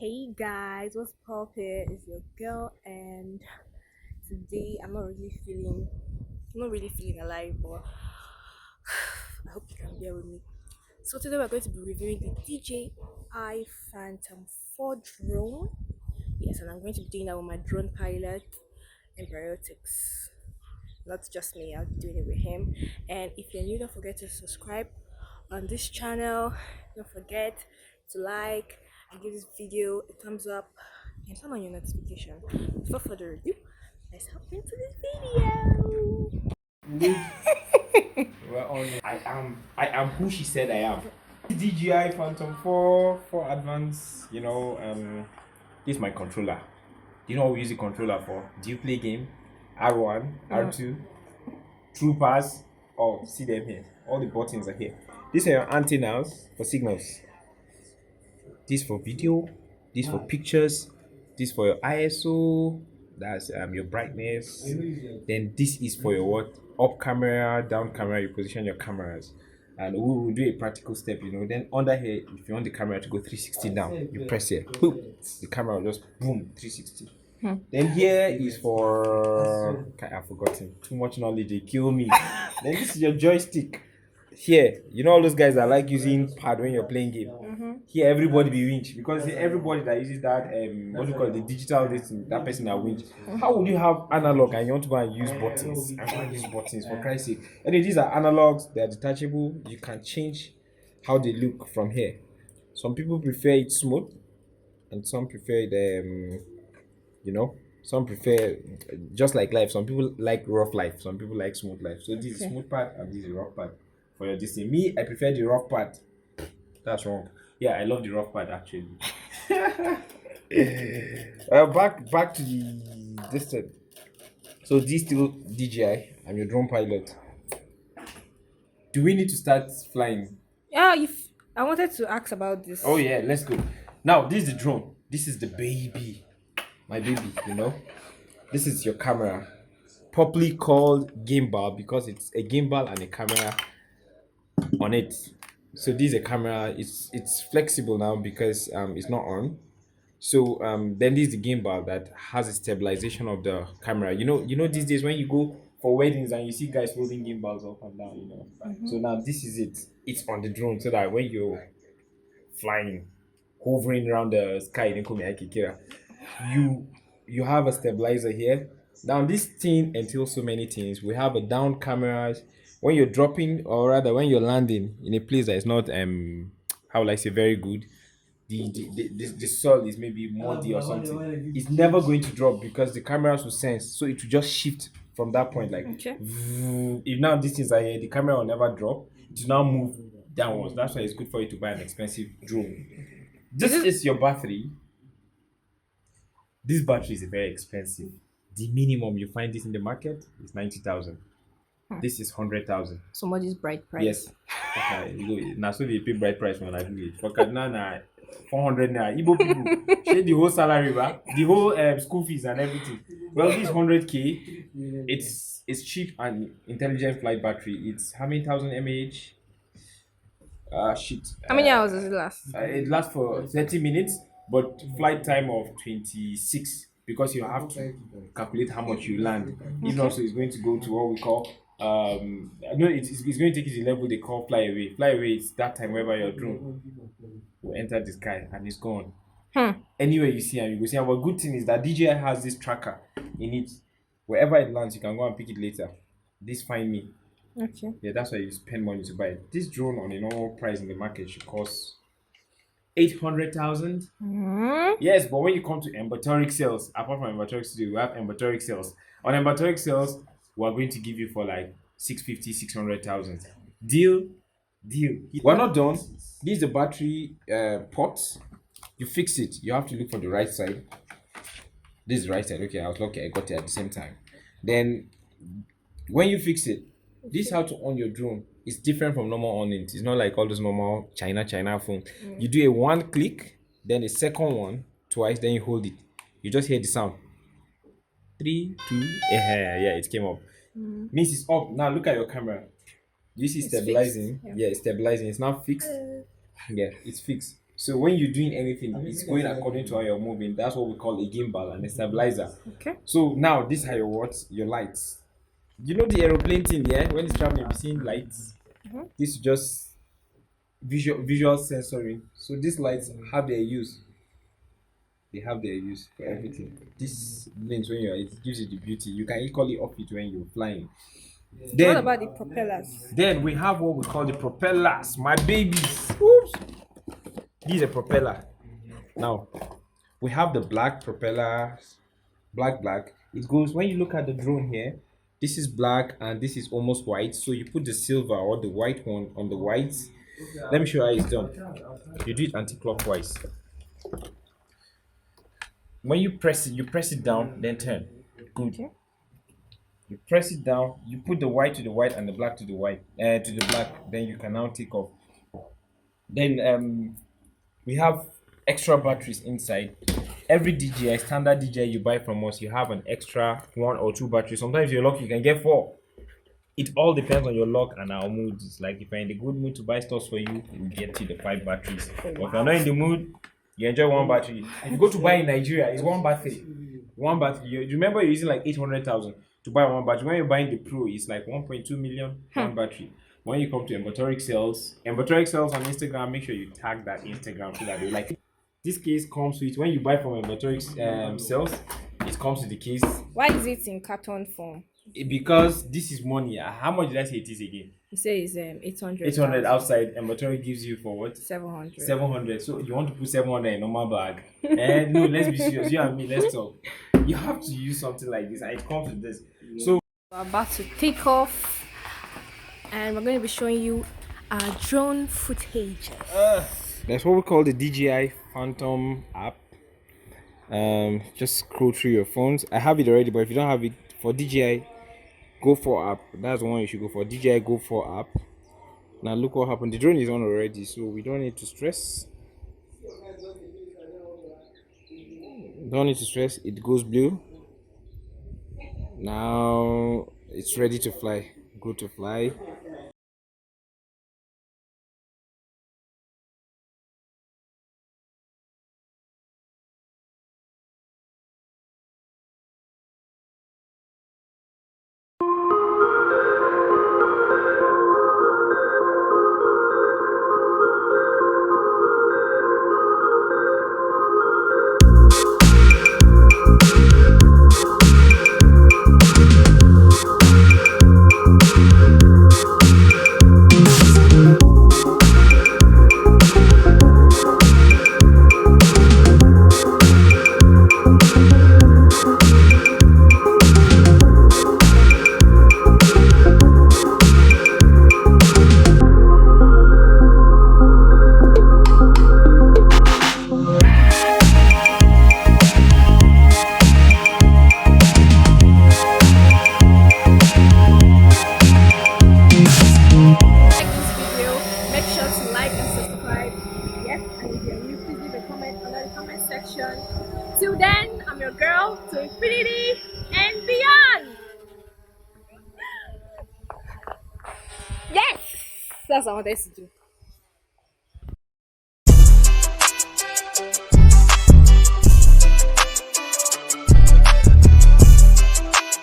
Hey guys, what's poppin'? It's your girl, and today I'm not really feeling alive, but I hope you can bear with me. So today we're going to be reviewing the DJI Phantom 4 drone. Yes, and I'm going to be doing that with my drone pilot, Embarotics. Not just me, I'll be doing it with him. And if you're new, don't forget to subscribe on this channel. Don't forget to like and give this video a thumbs up and turn on your notification. Without further ado, let's hop into this video. I am who she said I am. DJI Phantom 4 for advance. This is my controller. Do you know what we use the controller for? Do you play game? R1, R2, troopers. Oh, see them here. All the buttons are here. These are your antennas for signals. This for video. This for pictures. This for your ISO. That's your brightness. Then this is for your what? Up camera, down camera. You position your cameras. And we will do a practical step, Then under here, if you want the camera to go 360 down, you press here. Boom. The camera will just boom 360. Then here is for I've forgotten. Too much knowledge, they kill me. Then this is your joystick. Here, all those guys that like using pad when you're playing game. Here, everybody be winch because everybody that uses that what do you call it, the digital this thing, that person that winch. How would you have analog and you want to go and use buttons? I want to use buttons for Christ's sake. Anyway, these are analogs. They are detachable. You can change how they look from here. Some people prefer it smooth, and some prefer it some prefer just like life. Some people like rough life, some people like smooth life. So this is smooth part and this is rough part for your distance. Me, I prefer the rough part. That's wrong. Yeah, I love the rough part actually. Back to the distance. So this still DJI. I'm your drone pilot. Do we need to start flying? Yeah, if I wanted to ask about this. Oh yeah, let's go. Now this is the drone. This is the baby. My baby. This is your camera, popularly called gimbal because it's a gimbal and a camera on it. So this is a camera. It's flexible now because it's not on. So then this is the gimbal that has a stabilization of the camera. These days when you go for weddings and you see guys holding gimbals up and down. So now this is it. It's on the drone so that when you're flying, hovering around the sky, you have a stabilizer here. Now this thing entails so many things. We have a down cameras when you're dropping, or rather when you're landing in a place that is not how will I say very good. The soil is maybe muddy or something. It's never going to drop because the cameras will sense, so it will just shift from that point. Like Okay. if now these things are here, the camera will never drop. It will now move downwards. That's why it's good for you to buy an expensive drone. This is your battery. This battery is very expensive. The minimum you find this in the market is 90,000. This is 100,000. Somebody's bright price. Yes. Okay, now so they pay bright price when I village. For Kaduna, 400 naira. Igbo people share the whole salary, the whole school fees and everything. Well, this 100k, it's cheap and intelligent flight battery. It's how many thousand mAh? Shit. How many hours does it last? It lasts for 30 minutes, but flight time of 26 because you have to calculate how much you land. Even also, it's going to go to what we call no, it's going to take you to the level they call fly away. Fly away is that time wherever your drone will enter the sky and it's gone. Anywhere you see and you go see. But good thing is that DJI has this tracker in it. Wherever it lands, you can go and pick it later. This find me. Okay. Yeah, that's why you spend money to buy it. This drone on a normal price in the market should cost 800,000. Yes, but when you come to Embarotics sales, apart from Embarotics Studio, we have Embarotics sales. On Embarotics sales, we're going to give you for like 650, 600,000. Deal. We're not done. This is the battery port. You fix it. You have to look for the right side. This is the right side. Okay, I was lucky I got it at the same time. Then when you fix it, this is how to on your drone. It's different from normal on it. It's not like all those normal China phone. You do a one click, then a second one twice, then you hold it. You just hear the sound. 3, 2, yeah, it came up. Means it's up. Now look at your camera. You see It's stabilizing. fixed. Yeah, it's stabilizing. It's now fixed. Yeah, it's fixed. So when you're doing anything, it's going according to how you're moving. That's what we call a gimbal and a stabilizer. Okay. So now these are your what? Your lights. You know the aeroplane thing, yeah? When it's traveling, you're seeing lights. Mhm. This is just visual sensory. So these lights have their use. They have their use for everything. This means when you're it gives you the beauty. You can equally off it when you're flying. So what Then about the propellers? then we have what we call the propellers, my babies. Oops. This is a propeller. Now we have the black propellers, black. It goes when you look at the drone here. This is black and this is almost white. So you put the silver or the white one on the white. Let me show you how it's done. You do it anti-clockwise. When you press it down, then turn. Good. Okay. You press it down. You put the white to the white and the black to the white, to the black. Then you can now take off. Then we have extra batteries inside. Every DJI, standard DJI you buy from us, you have an extra one or two batteries. Sometimes you're lucky, you can get four. It all depends on your luck and our moods. Like if you're in the good mood to buy stuff for you, we get you the five batteries. But if you're not in the mood, you enjoy one battery. If you go to buy in Nigeria, it's one battery. One battery. You remember you're using like 800,000 to buy one battery. When you're buying the Pro, it's like 1.2 million one battery. When you come to Embarotics sales on Instagram, make sure you tag that Instagram so that they like it. This case comes with when you buy from Embarotics sales, it comes with the case. Why is it in carton form? Because this is money. How much did I say it is again? You say it's 800. 800 outside, and Motori gives you for what? 700. 700. So you want to put 700 in a normal bag? And no, let's be serious. You and me, let's talk. You have to use something like this, and it comes with this. So We're about to take off, and we're going to be showing you our drone footage. that's what we call the DJI Phantom app. Just scroll through your phones. I have it already, but if you don't have it for DJI, Go for app. That's the one you should go for. DJI Go for app. Now look what happened. The drone is on already, so we don't need to stress. Don't need to stress. It goes blue. Now it's ready to fly. Go to fly. Like this video, make sure to like and subscribe. Yes, and if you're new, please leave a comment under the comment section. Till then, I'm your girl to infinity and beyond. Yes, that's what I wanted to do.